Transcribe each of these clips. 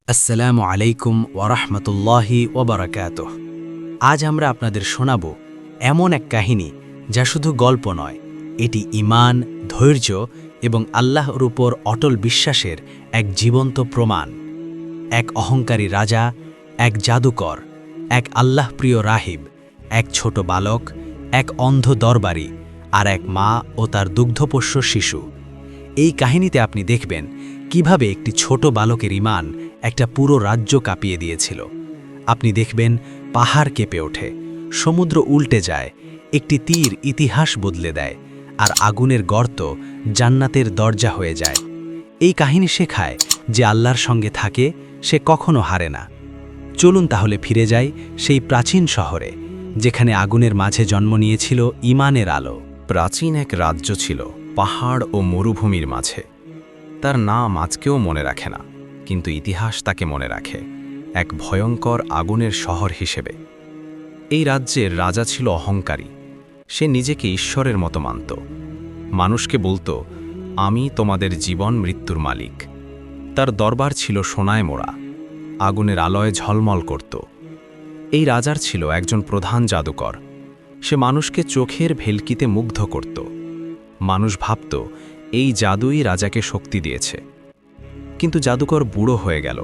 আসসালামু আলাইকুম ওয়ারাহমাতুল্লাহি ওয়াবারাকাতুহ। আজ আমরা আপনাদের শোনাব এমন এক কাহিনী যা শুধু গল্প নয়, এটি ঈমান, ধৈর্য এবং আল্লাহর উপর অটল বিশ্বাসের এক জীবন্ত প্রমাণ। এক অহংকারী রাজা, এক জাদুকর, এক আল্লাহপ্রিয় রাহিব, এক ছোট বালক, এক অন্ধ দরবারি, আর এক মা ও তার দুগ্ধপোষ্য শিশু। এই কাহিনীতে আপনি দেখবেন কিভাবে একটি ছোট বালকের ঈমান একটা পুরো রাজ্য কাঁপিয়ে দিয়েছিল। আপনি দেখবেন পাহাড় কেঁপে ওঠে, সমুদ্র উল্টে যায়, একটি তীর ইতিহাস বদলে দেয়, আর আগুনের গর্ত জান্নাতের দরজা হয়ে যায়। এই কাহিনী শেখায় যে আল্লাহর সঙ্গে থাকে সে কখনো হারে না। চলুন তাহলে ফিরে যাই সেই প্রাচীন শহরে, যেখানে আগুনের মাঝে জন্ম নিয়েছিল ঈমানের আলো। প্রাচীন এক রাজ্য ছিল পাহাড় ও মরুভূমির মাঝে। তার নাম আজকেও মনে রাখে না, কিন্তু ইতিহাস তাকে মনে রাখে এক ভয়ঙ্কর আগুনের শহর হিসেবে। এই রাজ্যের রাজা ছিল অহংকারী। সে নিজেকে ঈশ্বরের মতো মানত। মানুষকে বলতো, আমি তোমাদের জীবন মৃত্যুর মালিক। তার দরবার ছিল সোনায় মোড়া, আগুনের আলোয় ঝলমল করত। এই রাজার ছিল একজন প্রধান জাদুকর। সে মানুষকে চোখের ভেলকিতে মুগ্ধ করত। মানুষ ভাবত এই জাদুই রাজাকে শক্তি দিয়েছে। কিন্তু জাদুকর বুড়ো হয়ে গেল।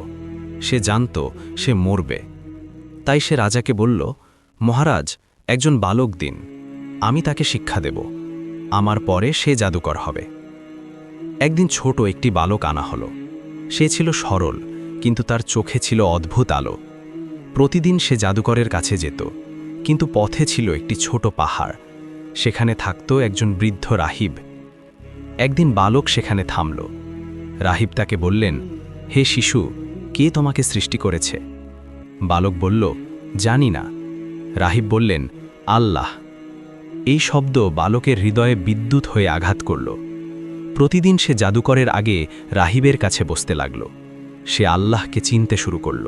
সে জানত সে মরবে। তাই সে রাজাকে বলল, মহারাজ, একজন বালক দিন, আমি তাকে শিক্ষা দেব। আমার পরে সে জাদুকর হবে। একদিন ছোট একটি বালক আনা হলো। সে ছিল সরল, কিন্তু তার চোখে ছিল অদ্ভুত আলো। প্রতিদিন সে জাদুকরের কাছে যেত, কিন্তু পথে ছিল একটি ছোট পাহাড়। সেখানে থাকত একজন বৃদ্ধ রাহিব। একদিন বালক সেখানে থামল। রাহিব তাকে বললেন, হে শিশু, কে তোমাকে সৃষ্টি করেছে? বালক বলল, জানি না। রাহিব বললেন, আল্লাহ। এই শব্দ বালকের হৃদয়ে বিদ্যুৎ হয়ে আঘাত করল। প্রতিদিন সে জাদুকরের আগে রাহিবের কাছে বসতে লাগল। সে আল্লাহকে চিনতে শুরু করল।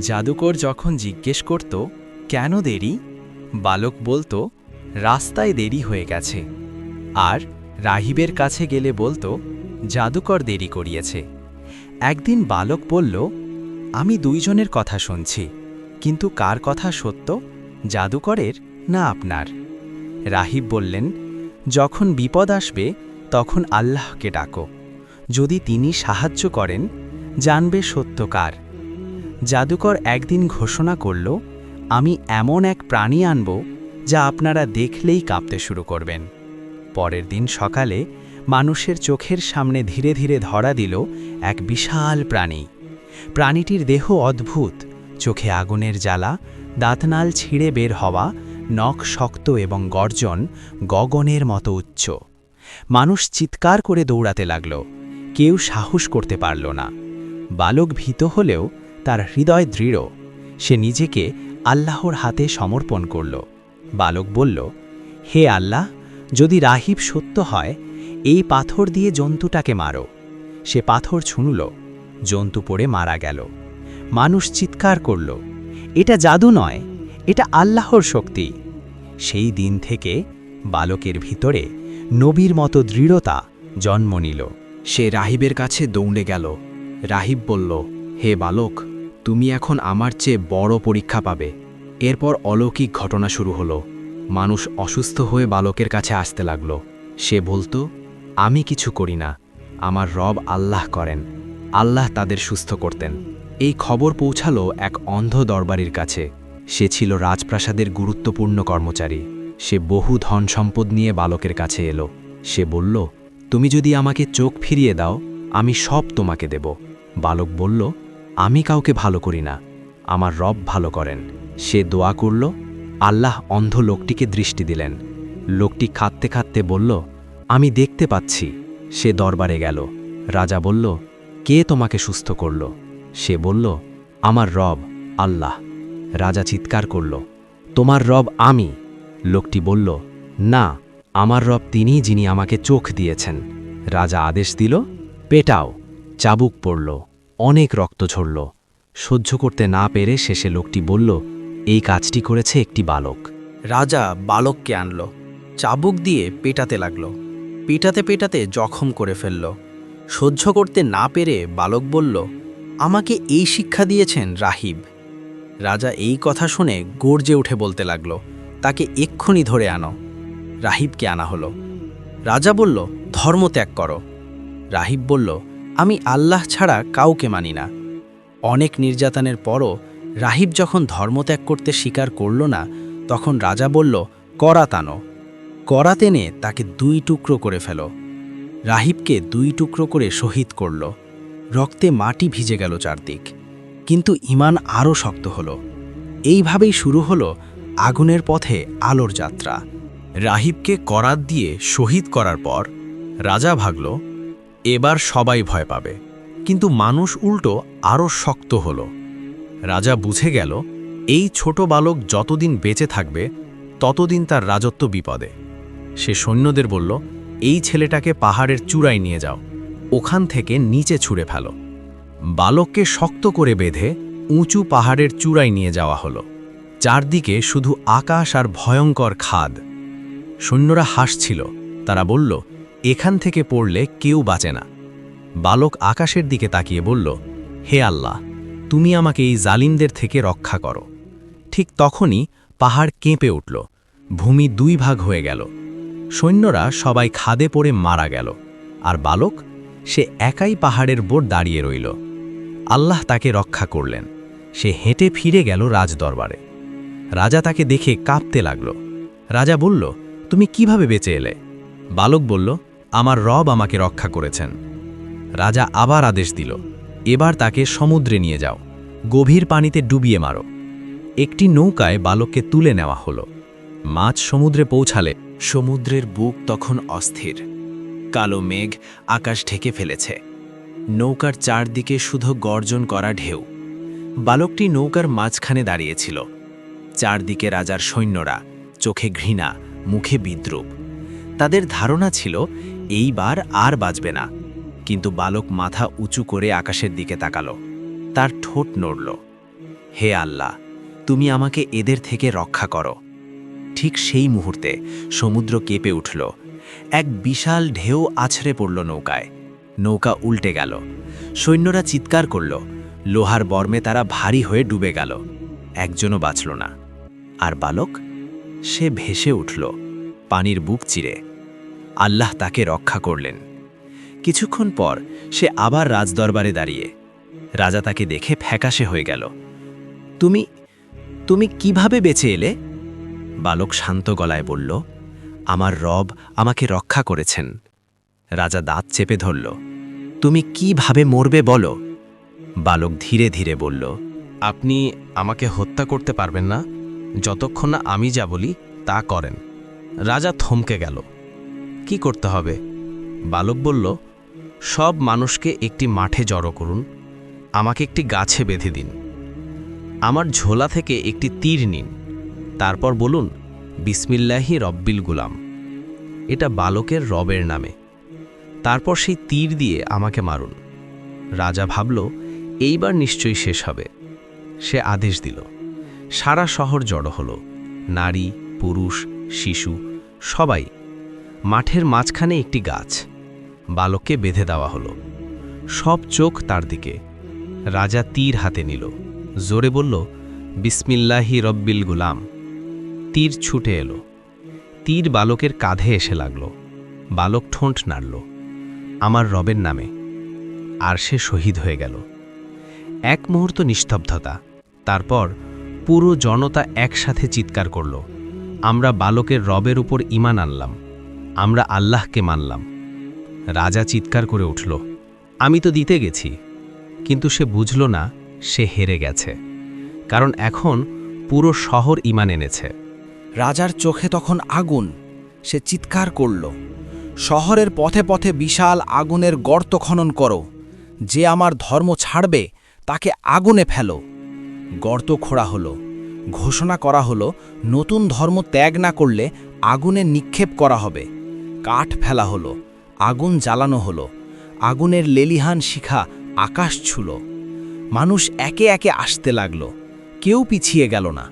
জাদুকর যখন জিজ্ঞেস করত, কেন দেরি? বালক বলতো, রাস্তায় দেরি হয়ে গেছে। আর রাহিবের কাছে গেলে বলতো, জাদুকর দেরি করিয়েছে। একদিন বালক বলল, আমি দুইজনের কথা শুনছি, কিন্তু কার কথা সত্য, জাদুকরের না আপনার? রাহিব বললেন, যখন বিপদ আসবে তখন আল্লাহকে ডাকো। যদি তিনি সাহায্য করেন, জানবে সত্য কার। জাদুকর একদিন ঘোষণা করল, আমি এমন এক প্রাণী আনব যা আপনারা দেখলেই কাঁপতে শুরু করবেন। পরের দিন সকালে মানুষের চোখের সামনে ধীরে ধীরে ধরা দিল এক বিশাল প্রাণী। প্রাণীটির দেহ অদ্ভুত, চোখে আগুনের জ্বালা, দাঁতনাল ছিঁড়ে বের হওয়া, নখ শক্ত এবং গর্জন গগনের মতো উচ্চ। মানুষ চিৎকার করে দৌড়াতে লাগল, কেউ সাহস করতে পারল না। বালক ভীত হলেও তার হৃদয় দৃঢ়। সে নিজেকে আল্লাহর হাতে সমর্পণ করল। বালক বলল, হে আল্লাহ, যদি রাহিব সত্য হয়, এই পাথর দিয়ে জন্তুটাকে মারো। সে পাথর ছুঁড়ল, জন্তু পড়ে মারা গেল। মানুষ চিৎকার করল, এটা জাদু নয়, এটা আল্লাহর শক্তি। সেই দিন থেকে বালকের ভিতরে নবীর মতো দৃঢ়তা জন্ম নিল। সে রাহিবের কাছে দৌড়ে গেল। রাহিব বলল, হে বালক, তুমি এখন আমার চেয়ে বড় পরীক্ষা পাবে। এরপর অলৌকিক ঘটনা শুরু হলো। মানুষ অসুস্থ হয়ে বালকের কাছে আসতে লাগল। সে বলতো, আমি কিছু করি না, আমার রব আল্লাহ করেন। আল্লাহ তাদের সুস্থ করতেন। এই খবর পৌঁছালো এক অন্ধ দরবারির কাছে। সে ছিল রাজপ্রাসাদের গুরুত্বপূর্ণ কর্মচারী। সে বহু ধন সম্পদ নিয়ে বালকের কাছে এলো। সে বলল, তুমি যদি আমাকে চোখ ফিরিয়ে দাও, আমি সব তোমাকে দেব। বালক বলল, আমি কাউকে ভালো করি না, আমার রব ভালো করেন। সে দোয়া করল। আল্লাহ অন্ধ লোকটিকে দৃষ্টি দিলেন। লোকটি খাটতে খাটতে বলল, আমি দেখতে পাচ্ছি। সে দরবারে গেল। রাজা বলল, কে তোমাকে সুস্থ করল? সে বলল, আমার রব আল্লাহ। রাজা চিৎকার করল, তোমার রব আমি? লোকটি বলল, না, আমার রব তিনিই যিনি আমাকে চোখ দিয়েছেন। রাজা আদেশ দিল, পেটাও। চাবুক পড়ল, অনেক রক্ত ঝরল। সহ্য করতে না পেরে শেষে লোকটি বলল, এই কাজটি করেছে একটি বালক। রাজা বালককে আনল, চাবুক দিয়ে পেটাতে লাগল। পেটাতে পেটাতে জখম করে ফেলল। সহ্য করতে না পেরে বালক বলল, আমাকে এই শিক্ষা দিয়েছেন রাহিব। রাজা এই কথা শুনে গর্জে উঠে বলতে লাগল, তাকে এক্ষুনি ধরে আনো। রাহিবকে আনা হলো। রাজা বলল, ধর্ম ত্যাগ করো। রাহিব বলল, আমি আল্লাহ ছাড়া কাউকে মানি না। অনেক নির্যাতনের পরও রাহিব যখন ধর্মত্যাগ করতে স্বীকার করল না, তখন রাজা বলল, করাত আনো। করাত এনে তাকে 2 টুকরো করে ফেল। রাহিবকে 2 টুকরো করে শহীদ করল। রক্তে মাটি ভিজে গেল চারদিক, কিন্তু ঈমান আরও শক্ত হল। এইভাবেই শুরু হলো আগুনের পথে আলোর যাত্রা। রাহিবকে করাত দিয়ে শহীদ করার পর রাজা ভাবল, এবার সবাই ভয় পাবে, কিন্তু মানুষ উল্টো আরও শক্ত হল। রাজা বুঝে গেল, এই ছোট বালক যতদিন বেঁচে থাকবে ততদিন তার রাজত্ব বিপদে। সে সৈন্যদের বলল, এই ছেলেটাকে পাহাড়ের চূড়ায় নিয়ে যাও, ওখান থেকে নিচে ছুঁড়ে ফেলো। বালককে শক্ত করে বেঁধে উঁচু পাহাড়ের চূড়ায় নিয়ে যাওয়া হলো। চারদিকে শুধু আকাশ আর ভয়ঙ্কর খাদ। সৈন্যরা হাসছিল। তারা বলল, এখান থেকে পড়লে কেউ বাঁচে না। বালক আকাশের দিকে তাকিয়ে বলল, হে আল্লাহ, তুমি আমাকে এই জালিমদের থেকে রক্ষা করো। ঠিক তখনই পাহাড় কেঁপে উঠল, ভূমি 2 ভাগ হয়ে গেল। সৈন্যরা সবাই খাদে পড়ে মারা গেল, আর বালক, সে একাই পাহাড়ের উপর দাঁড়িয়ে রইল। আল্লাহ তাকে রক্ষা করলেন। সে হেঁটে ফিরে গেল রাজদরবারে। রাজা তাকে দেখে কাঁপতে লাগল। রাজা বলল, তুমি কিভাবে বেঁচে এলে? বালক বলল, আমার রব আমাকে রক্ষা করেছেন। রাজা আবার আদেশ দিল, এবার তাকে সমুদ্রে নিয়ে যাও, গভীর পানিতে ডুবিয়ে মারো। একটি নৌকায় বালককে তুলে নেওয়া হলো। মাছ সমুদ্রে পৌঁছালে সমুদ্রের বুক তখন অস্থির। কালো মেঘ আকাশ ঢেকে ফেলেছে। নৌকার চারদিকে শুধু গর্জন করা ঢেউ। বালকটি নৌকার মাঝখানে দাঁড়িয়েছিল। চারদিকে রাজার সৈন্যরা, চোখে ঘৃণা, মুখে বিদ্রুপ। তাদের ধারণা ছিল এইবার আর বাঁচবে না। কিন্তু বালক মাথা উঁচু করে আকাশের দিকে তাকালো। তার ঠোঁট নড়ল। হে আল্লাহ, তুমি আমাকে এদের থেকে রক্ষা করো। ঠিক সেই মুহূর্তে সমুদ্র কেঁপে উঠল। এক বিশাল ঢেউ আছড়ে পড়ল নৌকায়। নৌকা উল্টে গেল। সৈন্যরা চিৎকার করল। লোহার বর্মে তারা ভারী হয়ে ডুবে গেল। একজনও বাঁচল না। আর বালক, সে ভেসে উঠল পানির বুক চিরে। আল্লাহ তাকে রক্ষা করলেন। কিছুক্ষণ পর সে আবার রাজদরবারে দাঁড়িয়ে। রাজা তাকে দেখে ফ্যাকাশে হয়ে গেল। তুমি তুমি কিভাবে বেঁচে এলে? বালক শান্ত গলায় বলল, আমার রব আমাকে রক্ষা করেছেন। রাজা দাঁত চেপে ধরল। তুমি কিভাবে মরবে বলো? বালক ধীরে ধীরে বলল, আপনি আমাকে হত্যা করতে পারবেন না যতক্ষণ না আমি যা বলি তা করেন। রাজা থমকে গেল। কি করতে হবে? বালক বলল, সব মানুষকে একটি মাঠে জড়ো করুন, আমাকে একটি গাছে বেঁধে দিন। আমার ঝোলা থেকে একটি তীর নিন, তারপর বলুন, বিসমিল্লাহি রব্বিল গুলাম। এটা বালকের রবের নামে। তারপর সেই তীর দিয়ে আমাকে মারুন। রাজা ভাবল, এইবার নিশ্চয়ই শেষ হবে। সে আদেশ দিল। সারা শহর জড়ো হলো, নারী, পুরুষ, শিশু, সবাই। মাঠের মাঝখানে একটি গাছ। বালককে বেঁধে দেওয়া হলো। সব চোখ তার দিকে। রাজা তীর হাতে নিল, জোরে বলল, বিসমিল্লাহি রব্বিল গুলাম। তীর ছুটে এলো। তীর বালকের কাঁধে এসে লাগল। বালক ঠোঁট নাড়ল, আমার রবের নামে। আর সে শহীদ হয়ে গেল। এক মুহূর্ত নিস্তব্ধতা। তারপর পুরো জনতা একসাথে চিৎকার করল, আমরা বালকের রবের উপর ঈমান আনলাম, আমরা আল্লাহকে মানলাম। রাজা চিৎকার করে উঠল, আমি তো দিতে গেছি। কিন্তু সে বুঝল না সে হেরে গেছে, কারণ এখন পুরো শহর ঈমান এনেছে। রাজার চোখে তখন আগুন। সে চিৎকার করল, শহরের পথে পথে বিশাল আগুনের গর্ত খনন করো। যে আমার ধর্ম ছাড়বে তাকে আগুনে ফেলো। গর্ত খোঁড়া হলো। ঘোষণা করা হলো, নতুন ধর্ম ত্যাগ না করলে আগুনে নিক্ষেপ করা হবে। কাঠ ফেলা হলো, আগুন জ্বালানো হলো। আগুনের লেলিহান শিখা আকাশ ছুল। মানুষ একে একে আসতে লাগল। কেউ পিছিয়ে গেল না।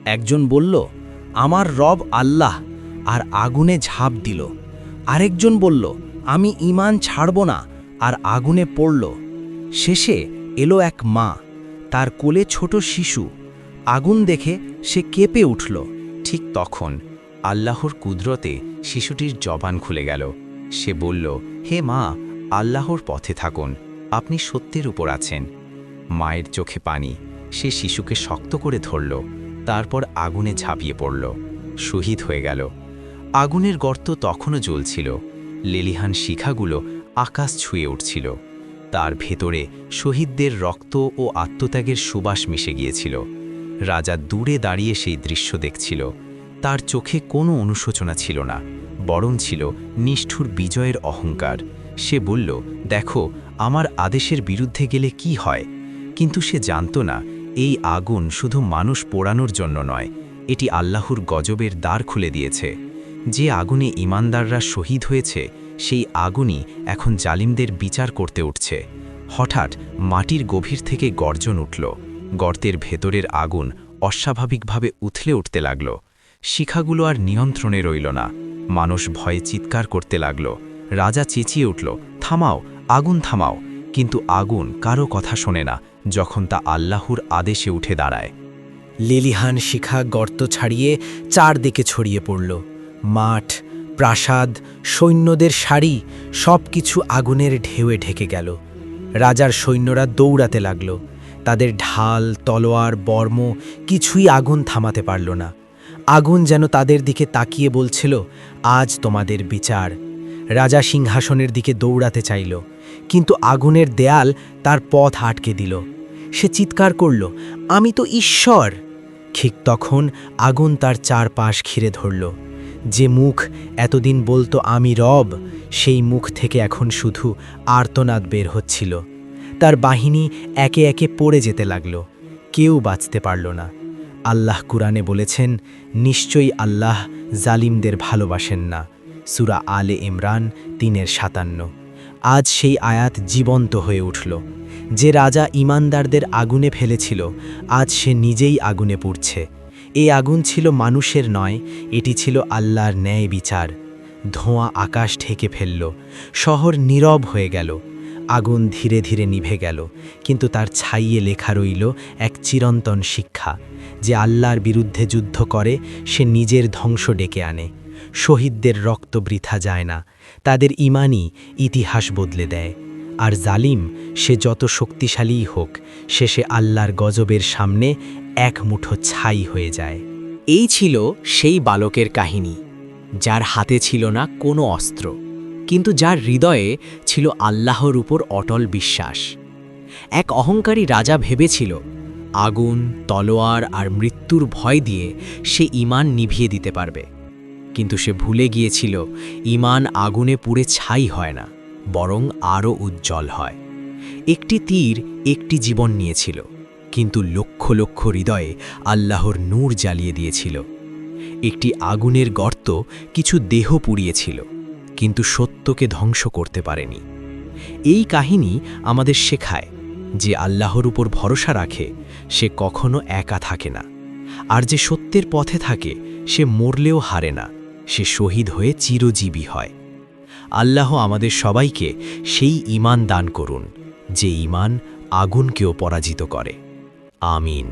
একজন বলল, আমার রব আল্লাহ, আর আগুনে ঝাঁপ দিল। আরেকজন বলল, আমি ঈমান ছাড়ব না, আর আগুনে পড়ল। শেষে এলো এক মা, তার কোলে ছোট শিশু। আগুন দেখে সে কেঁপে উঠল। ঠিক তখন আল্লাহর কুদরতে শিশুটির জবান খুলে গেল। সে বলল, হে মা, আল্লাহর পথে থাকুন, আপনি সত্যের উপর আছেন। মায়ের চোখে পানি, সে শিশুকে শক্ত করে ধরল, তারপর আগুনে ঝাঁপিয়ে পড়ল, শহীদ হয়ে গেল। আগুনের গর্ত তখনও জ্বলছিল, লেলিহান শিখাগুলো আকাশ ছুঁয়ে উঠছিল। তার ভেতরে শহীদদের রক্ত ও আত্মত্যাগের সুবাস মিশে গিয়েছিল। রাজা দূরে দাঁড়িয়ে সেই দৃশ্য দেখছিল। তার চোখে কোনো অনুশোচনা ছিল না, বরং ছিল নিষ্ঠুর বিজয়ের অহংকার। সে বলল, দেখো, আমার আদেশের বিরুদ্ধে গেলে কি হয়। কিন্তু সে জানত না, এই আগুন শুধু মানুষ পোড়ানোর জন্য নয়, এটি আল্লাহর গজবের দ্বার খুলে দিয়েছে। যে আগুনে ঈমানদাররা শহীদ হয়েছে, সেই আগুনই এখন জালিমদের বিচার করতে উঠছে। হঠাৎ মাটির গভীর থেকে গর্জন উঠল। গর্তের ভেতরের আগুন অস্বাভাবিকভাবে উথলে উঠতে লাগল। শিখাগুলো আর নিয়ন্ত্রণে রইল না। মানুষ ভয়ে চিৎকার করতে লাগল। রাজা চেঁচিয়ে উঠল, থামাও, আগুন থামাও। কিন্তু আগুন কারো কথা শোনে না যখন তা আল্লাহর আদেশে উঠে দাঁড়ায়। লেলিহান শিখা গর্ত ছাড়িয়ে চারদিকে ছড়িয়ে পড়ল। মাঠ, প্রাসাদ, সৈন্যদের সারি সব কিছু আগুনের ঢেউয়ে ঢেকে গেল। রাজার সৈন্যরা দৌড়াতে লাগল। তাদের ঢাল, তলোয়ার, বর্ম কিছুই আগুন থামাতে পারল না। আগুন যেন তাদের দিকে তাকিয়ে বলছিল, আজ তোমাদের বিচার। রাজা সিংহাসনের দিকে দৌড়াতে চাইল, কিন্তু আগুনের দেয়াল তার পথ আটকে দিল। সে চিৎকার করল, আমি তো ঈশ্বর। ঠিক তখন আগুন তার চারপাশ ঘিরে ধরল। যে মুখ এতদিন বলতো আমি রব, সেই মুখ থেকে এখন শুধু আর্তনাদ বের হচ্ছিল। তার বাহিনী একে একে পড়ে যেতে লাগল। কেউ বাঁচতে পারল না। আল্লাহ কুরআনে বলেছেন, নিশ্চয়ই আল্লাহ জালিমদের ভালোবাসেন না। সূরা আলে ইমরান ৩:৫৭। আজ সেই আয়াত জীবন্ত হয়ে উঠল। যে রাজা ঈমানদারদের আগুনে ফেলেছিল, আজ সে নিজেই আগুনে পুড়ছে। এই আগুন ছিল মানুষের নয়, এটি ছিল আল্লাহর ন্যায় বিচার। ধোঁয়া আকাশ ঢেকে ফেলল, শহর নীরব হয়ে গেল। আগুন ধীরে ধীরে নিভে গেল, কিন্তু তার ছাইয়ে লেখা রইল এক চিরন্তন শিক্ষা, যে আল্লাহর বিরুদ্ধে যুদ্ধ করে সে নিজের ধ্বংস ডেকে আনে। শহীদদের রক্ত বৃথা যায় না, তাদের ঈমানই ইতিহাস বদলে দেয়। আর জালিম, সে যত শক্তিশালীই হোক, শেষে আল্লাহর গজবের সামনে এক মুঠো ছাই হয়ে যায়। এই ছিল সেই বালকের কাহিনী, যার হাতে ছিল না কোনো অস্ত্র, কিন্তু যার হৃদয়ে ছিল আল্লাহর উপর অটল বিশ্বাস। এক অহংকারী রাজা ভেবেছিল, আগুন, তলোয়ার আর মৃত্যুর ভয় দিয়ে সে ঈমান নিভিয়ে দিতে পারবে। কিন্তু সে ভুলে গিয়েছিল, ঈমান আগুনে পুড়ে ছাই হয় না, বরং আরও উজ্জ্বল হয়। একটি তীর একটি জীবন নিয়েছিল, কিন্তু লক্ষ লক্ষ হৃদয়ে আল্লাহর নূর জ্বালিয়ে দিয়েছিল। একটি আগুনের গর্ত কিছু দেহ পুড়িয়েছিল, কিন্তু সত্যকে ধ্বংস করতে পারেনি। এই কাহিনী আমাদের শেখায় যে আল্লাহর উপর ভরসা রাখে সে কখনো একা থাকে না, আর যে সত্যের পথে থাকে সে মরলেও হারে না, সে শহীদ হয়ে চিরজীবী হয়। আল্লাহ আমাদের সবাইকে সেই ঈমান দান করুন, যে ঈমান আগুনকেও পরাজিত করে। আমিন।